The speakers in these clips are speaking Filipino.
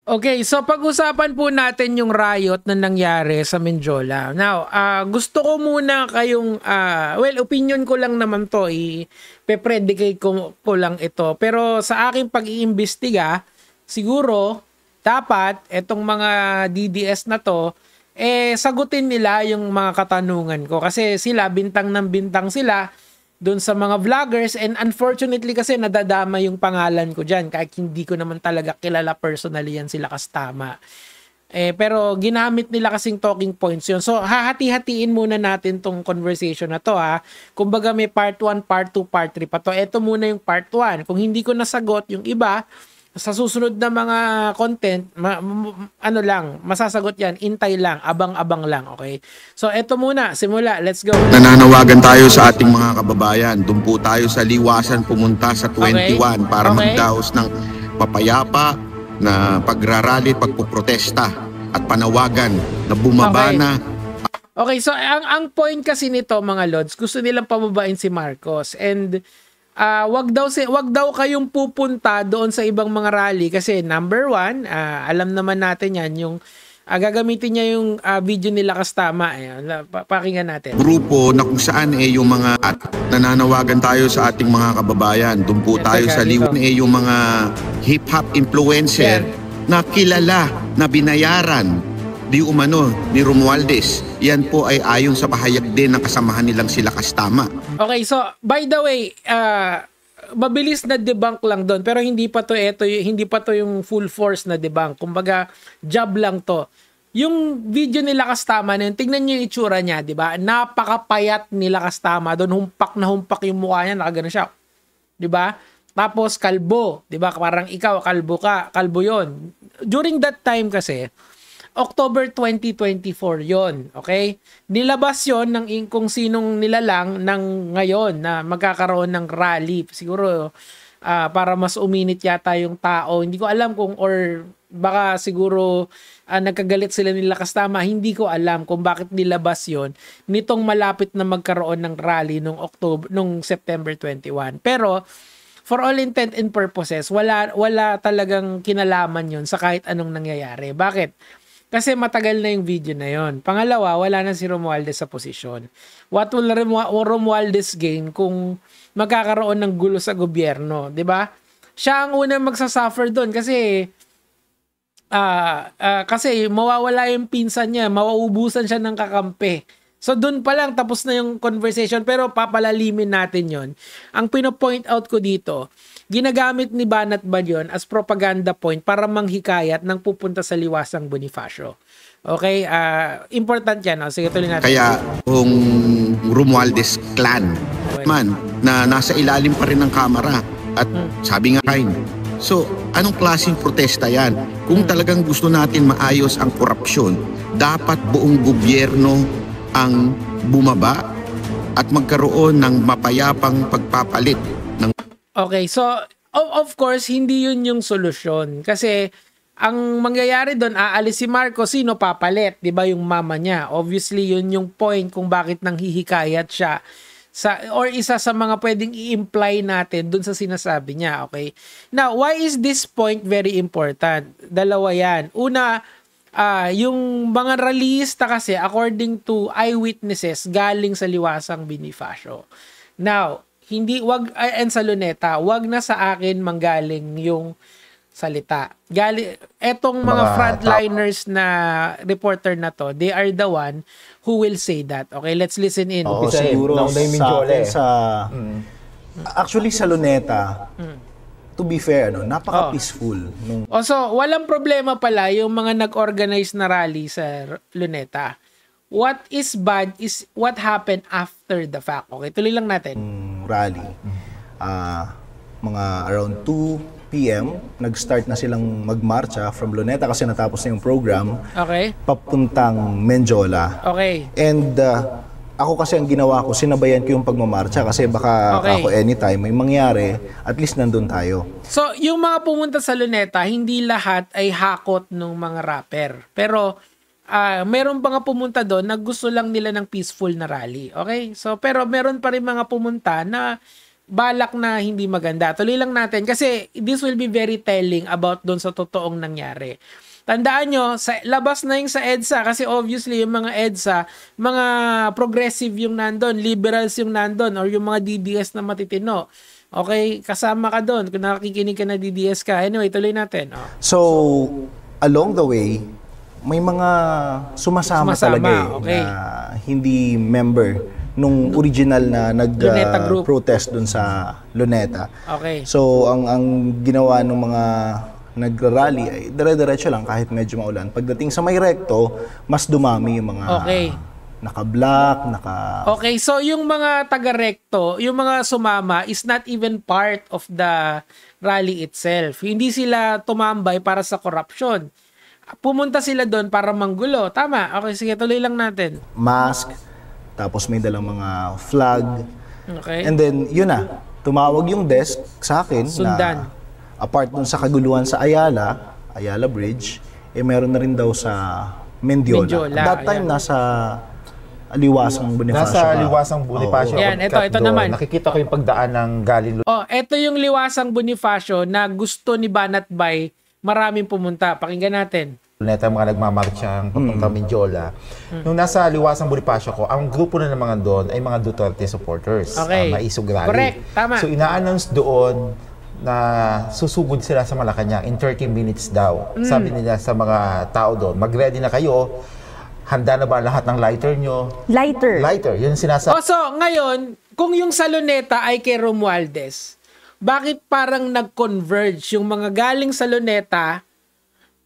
Okay, so pag-usapan po natin yung riot na nangyari sa Menjola. Now, gusto ko muna kayong, well, opinion ko lang naman to, i-predicate ko lang ito. Pero sa aking pag-iimbestiga, siguro, dapat, etong mga DDS na to, sagutin nila yung mga katanungan ko. Kasi sila, bintang ng bintang sila, doon sa mga vloggers, and unfortunately kasi nadadama yung pangalan ko dyan kahit hindi ko naman talaga kilala personally yan sila Kastama. Pero ginamit nila kasing talking points yun. So hahati-hatiin muna natin tong conversation na to ha. Kumbaga may part 1, part 2, part 3 pa to. Ito muna yung part 1. Kung hindi ko nasagot yung iba, sa susunod na mga content, masasagot yan, intay lang, abang-abang lang, okay? So, eto muna, simula, let's go. Nananawagan tayo sa ating mga kababayan. Doon po tayo sa liwasan pumunta sa 21 para magdaos ng mapayapa na pagrarally, pagpuprotesta at panawagan na bumaba na. Okay, so ang point kasi nito mga Lods, gusto nilang pababain si Marcos, and wag daw kayong pupunta doon sa ibang mga rally kasi number 1, alam naman natin yan, yung gagamitin niya yung video nila Kastama. Pakinggan natin. Grupo na kung saan yung mga nananawagan tayo sa ating mga kababayan. Doon po tayo sa liwan yung mga hip-hop influencer na kilala, na binayaran di umano ni Romualdez. Yan po ay ayon sa pahayag din ng kasamahan nilang sila Kastama. Okay, so by the way, mabilis na debunk lang doon, pero hindi pa to yung full force na debunk. Kumbaga, job lang to. Yung video nila Kastama na yun, tingnan niyo yung itsura niya, di ba? Napakapayat nila Kastama doon, humpak na humpak yung mukha niya, nakagano siya. Di ba? Tapos kalbo, di ba? Parang ikaw kalbo yon. During that time kasi, October 2024 yon, okay? Nilabas yon ng kung sinong nilalang ng ngayon na magkakaroon ng rally. Siguro para mas uminit yata yung tao. Hindi ko alam kung, or baka siguro nagkagalit sila nila Kastama. Hindi ko alam kung bakit nilabas yon nitong malapit na magkaroon ng rally nung September 21. Pero for all intent and purposes, wala talagang kinalaman yon sa kahit anong nangyayari. Bakit? Kasi matagal na yung video na yon. Pangalawa, wala na si Romualdez sa posisyon. What will Romualdez gain kung magkakaroon ng gulo sa gobyerno? 'Di ba? Siya ang unang magsasuffer doon kasi kasi mawawala yung pinsan niya, mauubusan siya ng kakampi. So doon pa lang tapos na yung conversation, pero papalalimin natin yon. Ang pino-point out ko dito, ginagamit ni Banat Balyon as propaganda point para manghikayat ng pupunta sa liwasang Bonifacio. Okay? Important yan. Sige, tuloy natin. Kaya kung Romualdez clan man na nasa ilalim pa rin ng kamera at sabi nga kain. So, anong klaseng protesta yan? Kung talagang gusto natin maayos ang korupsyon, dapat buong gobyerno ang bumaba at magkaroon ng mapayapang pagpapalit ng. Okay, so of course hindi yun yung solusyon kasi ang mangyayari doon, aalis si Marcos, sino papalit, 'di ba, yung mama niya. Obviously yun yung point kung bakit nanghihikayat siya or isa sa mga pwedeng i-imply natin doon sa sinasabi niya, okay? Now, why is this point very important? Dalawa yan. Una, yung mga rallyista kasi according to eyewitnesses galing sa liwasang Bonifacio. Now, and sa Luneta, wag na sa akin manggaling yung salita. Etong mga frontliners na reporter na to, they are the one who will say that. Okay, let's listen in. Siguro actually sa Luneta, to be fair, napaka-peaceful. So, walang problema pala yung mga nag-organize na rally sa Luneta. What is bad is what happened after the fact. Okay, tuloy lang natin. Rally. Mga around 2 p.m., nag-start na silang magmarcha from Luneta kasi natapos na yung program. Okay. Papuntang Menjola. Okay. And ako kasi ang ginawa ko, sinabayan ko yung pagmamarcha kasi baka ako anytime may mangyari, at least nandun tayo. So, yung mga pumunta sa Luneta, hindi lahat ay hakot ng mga rapper. Pero, meron pa nga pumunta doon na gusto lang nila ng peaceful na rally. Okay? So, pero meron pa rin mga pumunta na balak na hindi maganda. Tuloy lang natin kasi this will be very telling about doon sa totoong nangyari. Tandaan nyo, labas na yung sa EDSA kasi obviously yung mga EDSA, mga progressive yung nandun, liberals yung nandun, or yung mga DDS na matitino. Okay, kasama ka doon kung nakikinig ka na DDS ka. Anyway, tuloy natin. So, along the way, may mga sumasama talaga okay, na hindi member nung original na nag-protest dun sa Luneta. Okay. So, ang ginawa ng mga nagrarally ay dire-diretso lang kahit medyo maulan. Pagdating sa may recto, mas dumami yung mga naka-black, Okay, so yung mga taga-recto, yung mga sumama is not even part of the rally itself. Hindi sila tumambay para sa corruption. Pumunta sila doon para manggulo. Tama. Okay, sige, tuloy lang natin. Mask, tapos may dalang mga flag. Okay. And then, yun na. Tumawag yung desk sa akin Sundan. na apart dun sa kaguluhan sa Ayala Bridge, meron na rin daw sa Mendiola. That time, nasa Liwasang Bonifacio. Nasa Liwasang Bonifacio. Yan, ito naman. Nakikita ko yung pagdaan ng galing. Ito yung Liwasang Bonifacio na gusto ni Banat Bay maraming pumunta. Pakinggan natin. Luneta, mga nagmamarchang papuntang Mendiola. Nung nasa Liwasang Bonifacio ko, ang grupo na ng mga doon ay mga Duterte supporters. Okay. Maisog rally. Correct. Tama. So, ina-announce doon na susugod sila sa Malacanang in 30 minutes daw. Sabi nila sa mga tao doon, mag-ready na kayo. Handa na ba lahat ng lighter nyo? Lighter, yun sinasabi. So, ngayon, kung yung sa Luneta ay kay Romualdez, bakit parang nag-converge yung mga galing sa Luneta,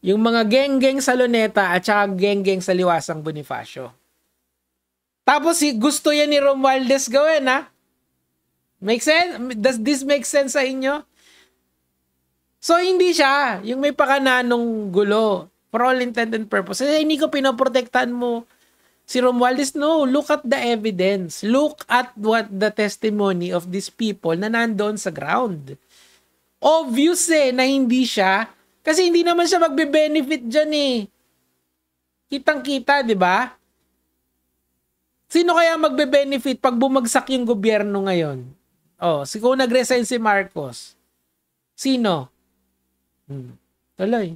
yung mga geng-geng sa Luneta at saka geng-geng sa Liwasang Bonifacio? Tapos gusto yan ni Romualdez gawin, ha? Make sense? Does this make sense sa inyo? So, hindi siya yung may pakananong gulo. For all intent and purpose. Hindi ko pinoprotektahan mo si Romualdez. No, look at the evidence. Look at what the testimony of these people na nandoon sa ground. Obvious na hindi siya. Kasi hindi naman siya magbe-benefit dyan Kitang-kita, di ba? Sino kaya magbe-benefit pag bumagsak yung gobyerno ngayon? Kung nag-resign si Marcos. Sino? Tuloy.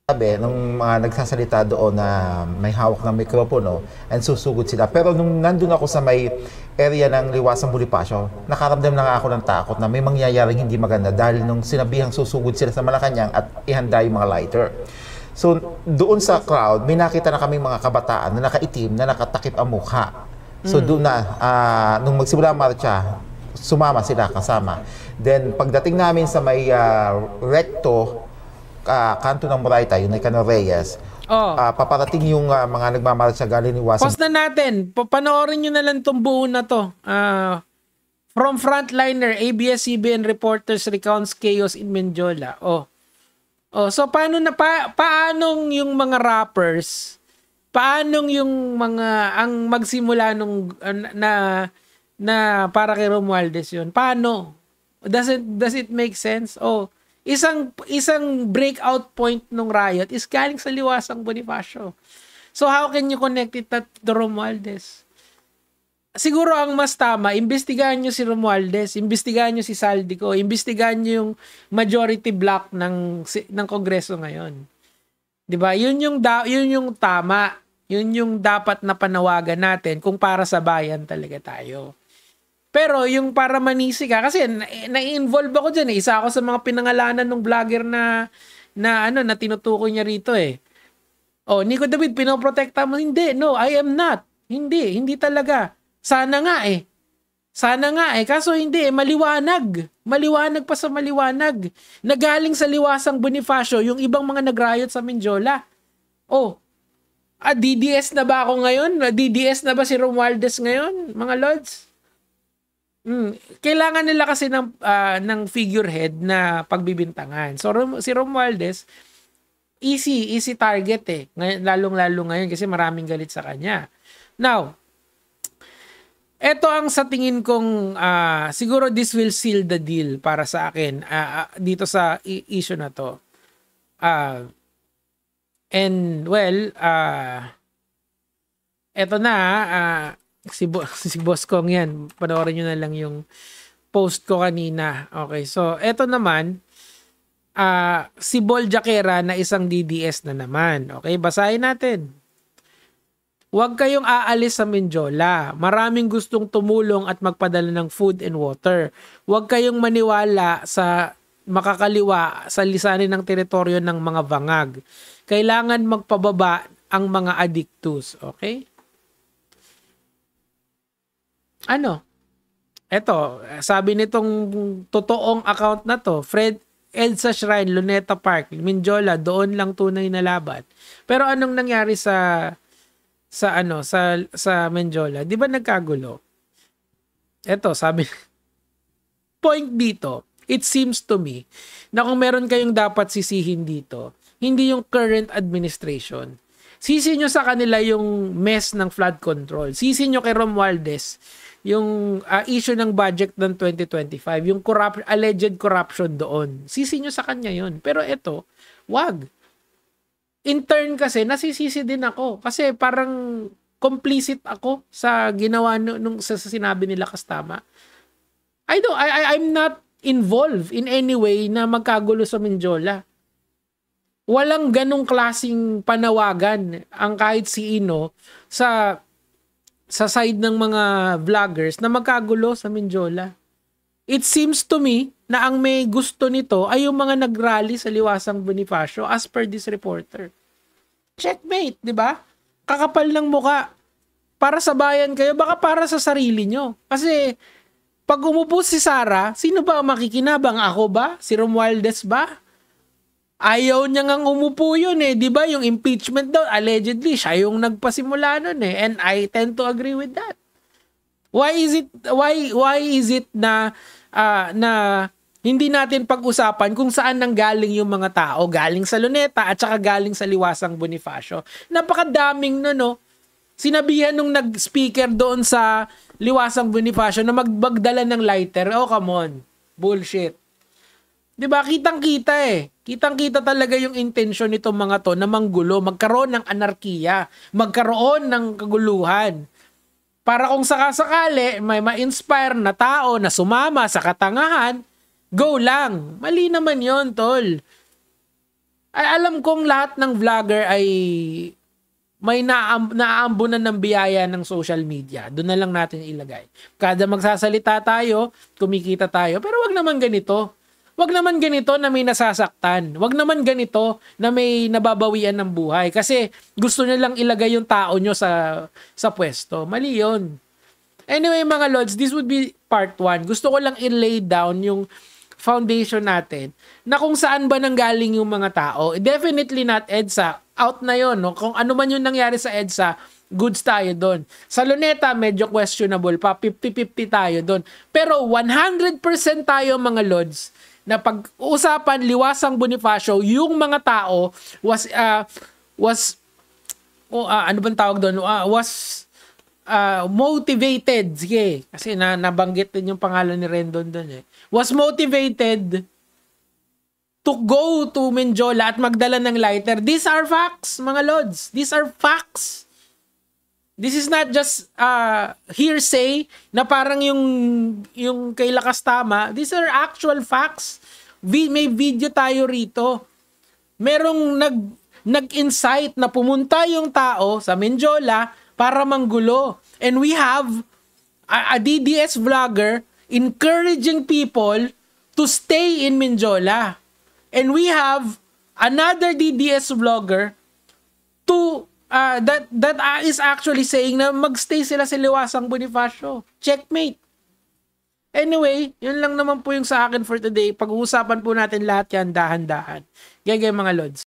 Sabi, nung mga nagsasalita doon na may hawak ng mikropono and susugod sila. Pero nung nandun ako sa may area ng Liwasang Bonifacio, nakaramdam na nga ako ng takot na may mangyayaring hindi maganda dahil nung sinabihang susugod sila sa Malacanang at ihanda yung mga lighter. So, doon sa crowd, may nakita na kaming mga kabataan na nakaitim, na nakatakip ang mukha. So, doon na, nung magsimula ang marcha, sumama sila kasama. Then, pagdating namin sa may recto, kanto ng Moraita, yun ay Cano Reyes, paparating yung mga nagmamarcha galing ni Wasang. Pause na natin. Panoorin nyo na lang itong buo na to. From Frontliner, ABS-CBN reporters recounts chaos in Mendiola. So paanong yung mga rappers, paanong yung mga ang magsimula nung na para kay Romualdez yun? Paano? Does it make sense? Isang breakout point ng riot is galing sa Liwasang Bonifacio. So how can you connect it to Romualdez? Siguro ang mas tama, imbestigahan nyo si Romualdez, imbestigahan nyo si Saldico, imbestigahan nyo yung majority block ng Kongreso ngayon. 'Di ba? Yun yung tama. Yun yung dapat na panawagan natin kung para sa bayan talaga tayo. Pero yung para manisi ka, kasi na-involve ako dyan. Isa ako sa mga pinangalanan ng vlogger na tinutukoy niya rito . Nico David, pinoprotekta mo? Hindi, no, I am not. Hindi talaga. Sana nga . Kaso hindi, maliwanag. Maliwanag pa sa maliwanag. Nagaling sa Liwasang Bonifacio, yung ibang mga nagrayot sa Mendiola. DDS na ba ako ngayon? DDS na ba si Romualdez ngayon, mga lords? Kailangan nila kasi ng figurehead na pagbibintangan. So si Romualdez, easy target lalong-lalo ngayon kasi maraming galit sa kanya. Now, eto ang sa tingin kong siguro this will seal the deal para sa akin dito sa issue na to. Eto na si Boss Kong yan. Panoorin nyo na lang yung post ko kanina. Okay, so eto naman, si Bol Jaquera na isang DDS na naman. Okay, basahin natin. Huwag kayong aalis sa Mindiola. Maraming gustong tumulong at magpadala ng food and water. Huwag kayong maniwala sa makakaliwa sa lisanin ng teritoryo ng mga bangag. Kailangan magpababa ang mga addictus. Okay? Ano? Eto, sabi nitong totoong account na to, Fred EDSA Shrine, Luneta Park, Mindiola, doon lang tunay na laban. Pero anong nangyari sa Mindiola? 'Di ba nagkagulo? Eto, sabi point dito, it seems to me na kung meron kayong dapat sisihin dito, hindi yung current administration. Sisi nyo sa kanila yung mess ng flood control. Sisi nyo kay Romualdez yung issue ng budget ng 2025, yung alleged corruption doon. Sisi nyo sa kanya yun. Pero ito, wag. In turn kasi, nasisisi din ako. Kasi parang complicit ako sa ginawa nung sa sinabi nila Kastama. I'm not involved in any way na magkagulo sa Mindiola. Walang ganong klaseng panawagan ang kahit sino sa side ng mga vloggers na magkagulo sa Mindiola. It seems to me na ang may gusto nito ay yung mga nagrally sa Liwasang Bonifacio as per this reporter. Checkmate, di ba? Kakapal ng muka. Para sa bayan kayo, baka para sa sarili nyo. Kasi pag umupo si Sara, sino ba ang makikinabang? Ako ba? Si Romualdez ba? Ayaw niya ngang umupo yun eh. Di ba? Yung impeachment daw, allegedly, siya yung nagpasimula nun eh. And I tend to agree with that. Why is it na hindi natin pag-usapan kung saan nanggaling yung mga tao? Galing sa Luneta at saka galing sa Liwasang Bonifacio. Napakadaming no. Sinabihan nung nag-speaker doon sa Liwasang Bonifacio na magdala ng lighter. Oh, come on. Bullshit. Diba? Kitang-kita eh. Kitang-kita talaga yung intensyon nitong mga to na manggulo, magkaroon ng anarkiya, magkaroon ng kaguluhan. Para kung sakasakali may ma-inspire na tao na sumama sa katangahan, go lang. Mali naman yon, tol. Ay, alam kong lahat ng vlogger ay may naaambunan ng biyaya ng social media. Doon na lang natin ilagay. Kada magsasalita tayo, kumikita tayo. Pero wag naman ganito. Wag naman ganito na may nasasaktan. Wag naman ganito na may nababawian ng buhay. Kasi gusto nyo lang ilagay yung tao nyo sa pwesto. Mali yun. Anyway mga Lods, this would be part 1. Gusto ko lang i-lay down yung foundation natin na kung saan ba nanggaling yung mga tao. Definitely not EDSA. Out na yon, no? Kung ano man yung nangyari sa EDSA, goods tayo doon. Sa Luneta, medyo questionable pa. 50-50 tayo doon. Pero 100% tayo mga Lods na pag-uusapan Liwasang Bonifacio, yung mga tao was ano bang tawag doon? Was motivated. Sige, kasi nabanggit din yung pangalan ni Rendon doon eh. Was motivated to go to Mindiola at magdala ng lighter. These are facts, mga Lods. These are facts. This is not just hearsay na parang yung kay Lakastama. These are actual facts. May video tayo rito. Merong nag-incite na pumunta yung tao sa Mindiola para manggulo. And we have a DDS vlogger encouraging people to stay in Mindiola. And we have another DDS vlogger that is actually saying na magstay sila sa Liwasang Bonifacio. Checkmate. Anyway, yun lang naman po yung sa akin for today. Pag-uusapan po natin lahat yan dahan-dahan. Gaya mga Lods.